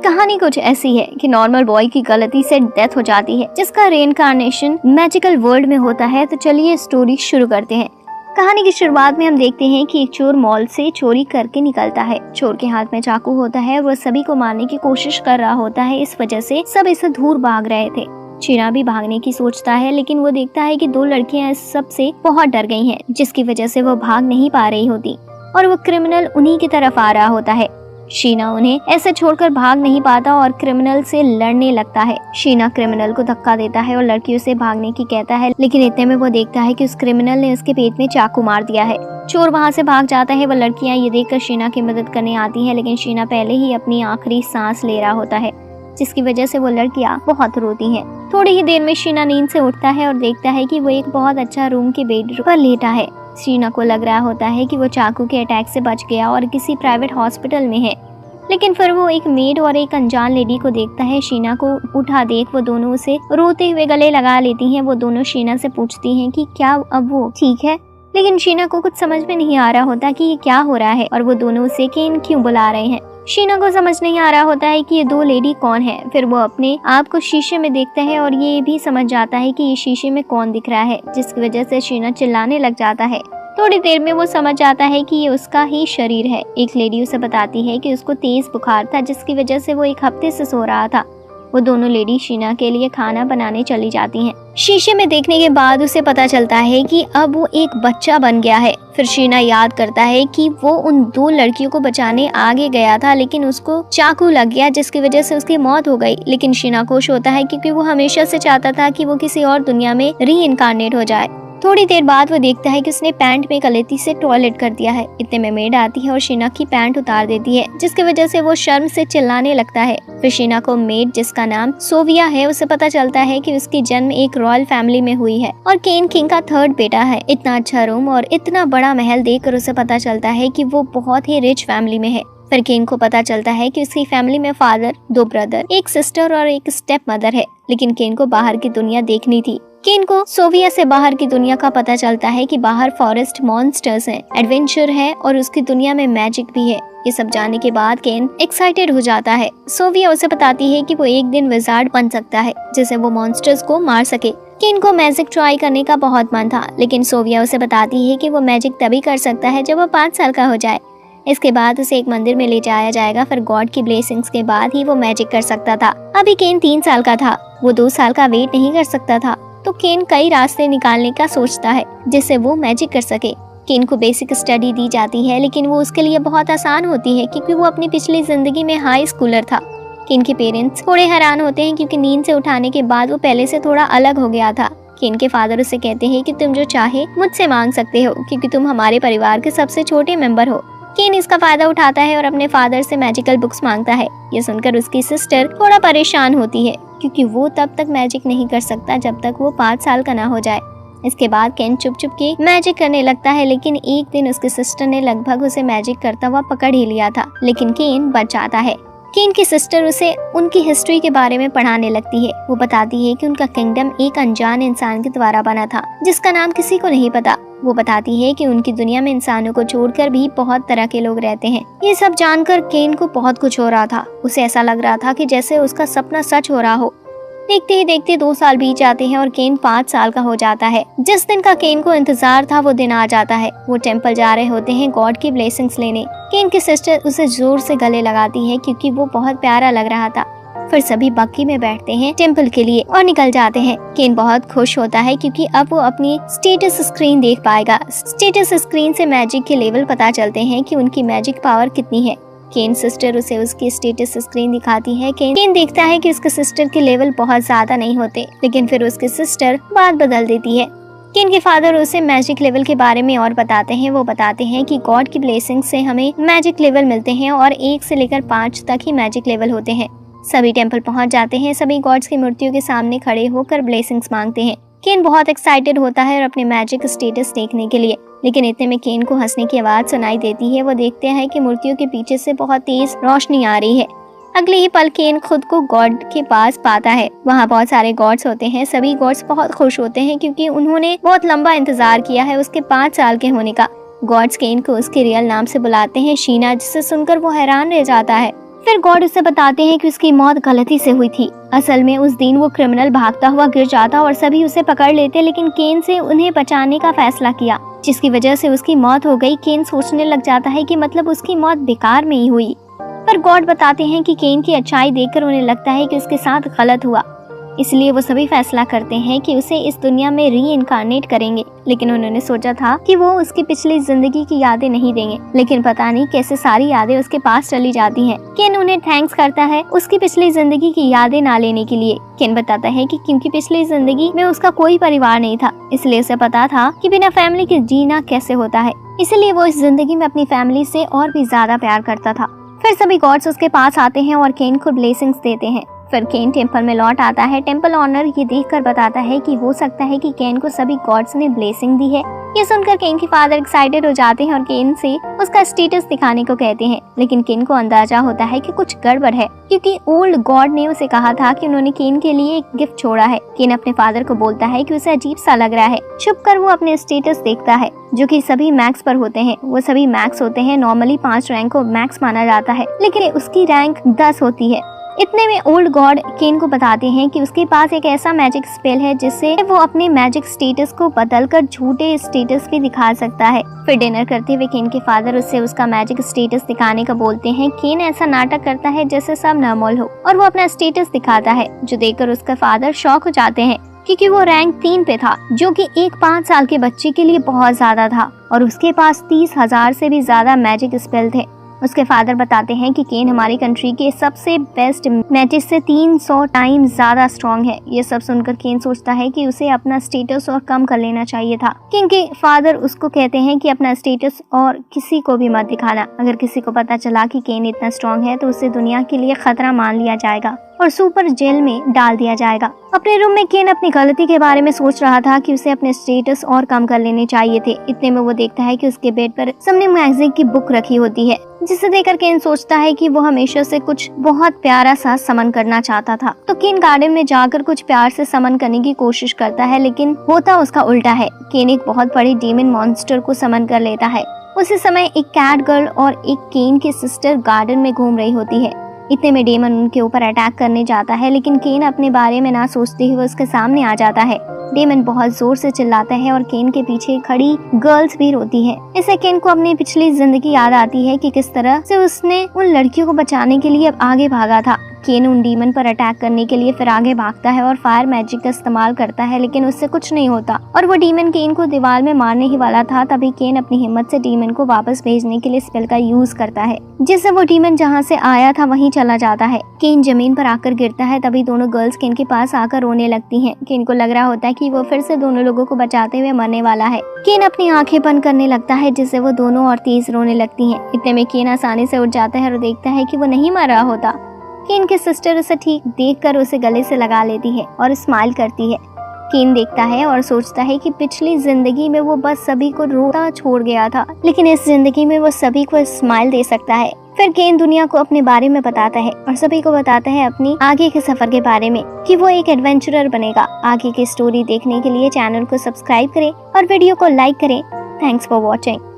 कहानी कुछ ऐसी है कि नॉर्मल बॉय की गलती से डेथ हो जाती है, जिसका रेइनकार्नेशन मैजिकल वर्ल्ड में होता है। तो चलिए स्टोरी शुरू करते हैं। कहानी की शुरुआत में हम देखते हैं कि एक चोर मॉल से चोरी करके निकलता है। चोर के हाथ में चाकू होता है, वह सभी को मारने की कोशिश कर रहा होता है। इस वजह से सब इसे दूर भाग रहे थे। शीना भी भागने की सोचता है, लेकिन वो देखता है कि 2 लड़कियां इस सब से बहुत डर गई हैं, जिसकी वजह से वो भाग नहीं पा रही होती और वो क्रिमिनल उन्हीं की तरफ आ रहा होता है। शीना उन्हें ऐसे छोड़कर भाग नहीं पाता और क्रिमिनल से लड़ने लगता है। शीना क्रिमिनल को धक्का देता है और लड़कियों से भागने की कहता है, लेकिन इतने में वो देखता है कि उस क्रिमिनल ने उसके पेट में चाकू मार दिया है। चोर वहाँ से भाग जाता है। वह लड़कियां ये देखकर शीना की मदद करने आती हैं, लेकिन शीना पहले ही अपनी आखिरी सांस ले रहा होता है, जिसकी वजह से वो लड़कियां बहुत रोती हैं। थोड़ी ही देर में शीना नींद से उठता है और देखता है कि वो एक बहुत अच्छा रूम के बेड पर लेटा है। शीना को लग रहा होता है कि वो चाकू के अटैक से बच गया और किसी प्राइवेट हॉस्पिटल में है, लेकिन फिर वो एक मेड और एक अनजान लेडी को देखता है। शीना को उठा देख वो दोनों उसे रोते हुए गले लगा लेती हैं। वो दोनों शीना से पूछती हैं कि क्या अब वो ठीक है, लेकिन शीना को कुछ समझ में नहीं आ रहा होता कि ये क्या हो रहा है और वो दोनों उसे केन क्यों बुला रहे हैं। शीना को समझ नहीं आ रहा होता है कि ये 2 लेडी कौन है। फिर वो अपने आप को शीशे में देखता है और ये भी समझ जाता है कि ये शीशे में कौन दिख रहा है, जिसकी वजह से शीना चिल्लाने लग जाता है। थोड़ी देर में वो समझ जाता है कि ये उसका ही शरीर है। एक लेडी उसे बताती है कि उसको तेज बुखार था, जिसकी वजह से वो 1 हफ्ते से सो रहा था। वो दोनों लेडी शीना के लिए खाना बनाने चली जाती हैं। शीशे में देखने के बाद उसे पता चलता है कि अब वो एक बच्चा बन गया है। फिर शीना याद करता है कि वो उन 2 लड़कियों को बचाने आगे गया था, लेकिन उसको चाकू लग गया, जिसकी वजह से उसकी मौत हो गई। लेकिन शीना खुश होता है क्योंकि वो हमेशा से चाहता था कि वो किसी और दुनिया में रीइंकार्नेट हो जाए। थोड़ी देर बाद वो देखता है कि उसने पैंट में गलती से टॉयलेट कर दिया है। इतने में मेड आती है और शीना की पैंट उतार देती है, जिसकी वजह से वो शर्म से चिल्लाने लगता है। फिर शीना को मेड, जिसका नाम सोविया है, उसे पता चलता है कि उसकी जन्म एक रॉयल फैमिली में हुई है और केन किंग का 3rd बेटा है। इतना अच्छा रूम और इतना बड़ा महल देखकर उसे पता चलता है कि वो बहुत ही रिच फैमिली में है। फिर केन को पता चलता है कि उसकी फैमिली में फादर, 2 ब्रदर, एक सिस्टर और एक स्टेप मदर है, लेकिन केन को बाहर की दुनिया देखनी थी। केन को सोविया से बाहर की दुनिया का पता चलता है कि बाहर फॉरेस्ट मॉन्स्टर्स हैं, एडवेंचर है और उसकी दुनिया में मैजिक भी है। ये सब जानने के बाद केन एक्साइटेड हो जाता है। सोविया उसे बताती है कि वो एक दिन विजार्ड बन सकता है, जिससे वो मॉन्स्टर्स को मार सके। केन को मैजिक ट्राई करने का बहुत मन था, लेकिन सोविया उसे बताती है कि वो मैजिक तभी कर सकता है जब वो 5 साल का हो जाए। इसके बाद उसे एक मंदिर में ले जाया जाएगा। फिर गॉड की ब्लेसिंग्स के बाद ही वो मैजिक कर सकता था। अभी केन 3 साल का था, वो 2 साल का वेट नहीं कर सकता था। तो केन कई रास्ते निकालने का सोचता है जिससे वो मैजिक कर सके। केन को बेसिक स्टडी दी जाती है, लेकिन वो उसके लिए बहुत आसान होती है क्योंकि वो अपनी पिछली जिंदगी में हाई स्कूलर था। केन के पेरेंट्स थोड़े हैरान होते हैं क्योंकि नींद से उठाने के बाद वो पहले से थोड़ा अलग हो गया था। केन के फादर उसे कहते हैं कि तुम जो चाहे मुझसे मांग सकते हो क्योंकि तुम हमारे परिवार के सबसे छोटे मेंबर हो। केन इसका फायदा उठाता है और अपने फादर से मैजिकल बुक्स मांगता है। ये सुनकर उसकी सिस्टर थोड़ा परेशान होती है क्योंकि वो तब तक मैजिक नहीं कर सकता जब तक वो 5 साल का ना हो जाए। इसके बाद केन चुप चुप के मैजिक करने लगता है, लेकिन एक दिन उसकी सिस्टर ने लगभग उसे मैजिक करता हुआ पकड़ ही लिया था, लेकिन केन बच जाता है। केन की सिस्टर उसे उनकी हिस्ट्री के बारे में पढ़ाने लगती है। वो बताती है कि उनका किंगडम एक अनजान इंसान के द्वारा बना था, जिसका नाम किसी को नहीं पता। वो बताती है कि उनकी दुनिया में इंसानों को छोड़कर भी बहुत तरह के लोग रहते हैं। ये सब जानकर केन को बहुत कुछ हो रहा था। उसे ऐसा लग रहा था कि जैसे उसका सपना सच हो रहा हो। देखते ही देखते 2 साल बीत जाते हैं और केन 5 साल का हो जाता है। जिस दिन का केन को इंतजार था वो दिन आ जाता है। वो टेम्पल जा रहे होते हैं गॉड की ब्लेसिंग्स लेने। केन की सिस्टर उसे जोर से गले लगाती है क्योंकि वो बहुत प्यारा लग रहा था। फिर सभी बग्गी में बैठते हैं टेम्पल के लिए और निकल जाते हैं। केन बहुत खुश होता है क्योंकि अब वो अपनी स्टेटस स्क्रीन देख पाएगा। स्टेटस स्क्रीन से मैजिक के लेवल पता चलते हैं कि उनकी मैजिक पावर कितनी है। केन सिस्टर उसे उसकी स्टेटस स्क्रीन दिखाती है। केन देखता है कि उसके सिस्टर के लेवल बहुत ज्यादा नहीं होते, लेकिन फिर उसकी सिस्टर बात बदल देती है। केन के फादर उसे मैजिक लेवल के बारे में और बताते हैं। वो बताते हैं कि गॉड की ब्लेसिंग से हमें मैजिक लेवल मिलते हैं और 1 से लेकर 5 तक ही मैजिक लेवल होते हैं। सभी टेम्पल पहुंच जाते हैं। सभी गॉड्स की मूर्तियों के सामने खड़े होकर ब्लेसिंग्स मांगते हैं। केन बहुत एक्साइटेड होता है और अपने मैजिक स्टेटस देखने के लिए, लेकिन इतने में केन को हंसने की आवाज सुनाई देती है। वो देखते हैं कि मूर्तियों के पीछे से बहुत तेज रोशनी आ रही है। अगले ही पल केन खुद को गॉड के पास पाता है। वहाँ बहुत सारे गॉड्स होते हैं। सभी गॉड्स बहुत खुश होते हैं क्योंकि उन्होंने बहुत लंबा इंतजार किया है उसके 5 साल के होने का। गॉड्स केन को उसके रियल नाम से बुलाते हैं, शीना, जिसे सुनकर वो हैरान रह जाता है। फिर गॉड उसे बताते हैं कि उसकी मौत गलती से हुई थी। असल में उस दिन वो क्रिमिनल भागता हुआ गिर जाता और सभी उसे पकड़ लेते, लेकिन केन से उन्हें बचाने का फैसला किया, जिसकी वजह से उसकी मौत हो गई। केन सोचने लग जाता है कि मतलब उसकी मौत बेकार में ही हुई। पर गॉड बताते हैं कि केन की अच्छाई देखकर उन्हें लगता है कि उसके साथ गलत हुआ, इसलिए वो सभी फैसला करते हैं कि उसे इस दुनिया में री इनकारनेट करेंगे। लेकिन उन्होंने सोचा था कि वो उसकी पिछली जिंदगी की यादें नहीं देंगे, लेकिन पता नहीं कैसे सारी यादें उसके पास चली जाती हैं। केन उन्हें थैंक्स करता है उसकी पिछली जिंदगी की यादें ना लेने के लिए। केन बताता है कि क्योंकि पिछली जिंदगी में उसका कोई परिवार नहीं था, इसलिए उसे पता था कि बिना फैमिली के जीना कैसे होता है, इसलिए वो इस जिंदगी में अपनी फैमिली से और भी ज्यादा प्यार करता था। फिर सभी गॉड्स उसके पास आते हैं और केन को ब्लेसिंग्स देते हैं। फिर केन टेंपल में लौट आता है। टेंपल ऑनर ये देखकर बताता है कि हो सकता है कि केन को सभी गॉड्स ने ब्लेसिंग दी है। ये सुनकर केन के फादर एक्साइटेड हो जाते हैं और केन से उसका स्टेटस दिखाने को कहते हैं, लेकिन केन को अंदाजा होता है कि कुछ गड़बड़ है, क्योंकि ओल्ड गॉड ने उसे कहा था कि उन्होंने केन के लिए एक गिफ्ट छोड़ा है। केन अपने फादर को बोलता है कि उसे अजीब सा लग रहा है। छुप कर वो अपने स्टेटस देखता है, जो कि सभी मैक्स पर होते हैं। वो सभी मैक्स होते हैं। नॉर्मली 5 रैंक को मैक्स माना जाता है, लेकिन उसकी रैंक 10 होती है। इतने में ओल्ड गॉड केन को बताते हैं कि उसके पास एक ऐसा मैजिक स्पेल है जिससे वो अपने मैजिक स्टेटस को बदलकर झूठे स्टेटस भी दिखा सकता है। फिर डिनर करते हुए केन के फादर उससे उसका मैजिक स्टेटस दिखाने का बोलते हैं। केन ऐसा नाटक करता है जैसे सब नॉर्मल हो और वो अपना स्टेटस दिखाता है, जो देखकर उसका फादर शॉक हो जाते हैं, क्योंकि वो रैंक 3 पे था, जो कि एक 5 साल के बच्चे के लिए बहुत ज्यादा था, और उसके पास 30,000 से भी ज्यादा मैजिक स्पेल थे। उसके फादर बताते हैं कि केन हमारी कंट्री के सबसे बेस्ट मैजिक से 300 टाइम्स ज्यादा स्ट्रॉन्ग है। ये सब सुनकर केन सोचता है कि उसे अपना स्टेटस और कम कर लेना चाहिए था। केन के फादर उसको कहते हैं कि अपना स्टेटस और किसी को भी मत दिखाना। अगर किसी को पता चला कि केन इतना स्ट्रॉन्ग है तो उसे दुनिया के लिए खतरा मान लिया जाएगा और सुपर जेल में डाल दिया जाएगा। अपने रूम में केन अपनी गलती के बारे में सोच रहा था कि उसे अपने स्टेटस और कम कर लेने चाहिए थे। इतने में वो देखता है कि उसके बेड पर सबने मैगजीन की बुक रखी होती है, जिसे देखकर केन सोचता है कि वो हमेशा से कुछ बहुत प्यारा सा समन करना चाहता था। तो केन गार्डन में जाकर कुछ प्यार से समन करने की कोशिश करता है, लेकिन होता उसका उल्टा है। केन एक बहुत बड़ी डीमन मॉन्स्टर को समन कर लेता है। उसी समय एक कैट गर्ल और एक केन की सिस्टर गार्डन में घूम रही होती है। इतने में डेमन उनके ऊपर अटैक करने जाता है, लेकिन केन अपने बारे में ना सोचते हुए उसके सामने आ जाता है। डेमन बहुत जोर से चिल्लाता है और केन के पीछे खड़ी गर्ल्स भी रोती हैं। इससे केन को अपनी पिछली जिंदगी याद आती है कि किस तरह से उसने उन लड़कियों को बचाने के लिए आगे भागा था। केन उन डीमन पर अटैक करने के लिए फिर आगे भागता है और फायर मैजिक का इस्तेमाल करता है, लेकिन उससे कुछ नहीं होता और वो डीमन केन को दीवार में मारने ही वाला था। तभी केन अपनी हिम्मत से डीमन को वापस भेजने के लिए स्पेल का यूज करता है, जिससे वो डीमन जहाँ से आया था वहीं चला जाता है। केन जमीन पर आकर गिरता है। तभी दोनों गर्ल्स केन के पास आकर रोने लगती हैं। केन को लग रहा होता है कि वो फिर से दोनों लोगों को बचाते हुए मरने वाला है। केन अपनी आंखें बंद करने लगता है, जिससे वो दोनों और तेज रोने लगती हैं। इतने में केन आसानी से उठ जाता है और देखता है कि वो नहीं मर रहा होता। केन की सिस्टर उसे ठीक देखकर उसे गले से लगा लेती है और स्माइल करती है। केन देखता है और सोचता है कि पिछली जिंदगी में वो बस सभी को रोता छोड़ गया था, लेकिन इस जिंदगी में वो सभी को स्माइल दे सकता है। फिर केन दुनिया को अपने बारे में बताता है और सभी को बताता है अपनी आगे के सफर के बारे में, कि वो एक एडवेंचरर बनेगा। आगे की स्टोरी देखने के लिए चैनल को सब्सक्राइब करें और वीडियो को लाइक करें। Thanks for watching.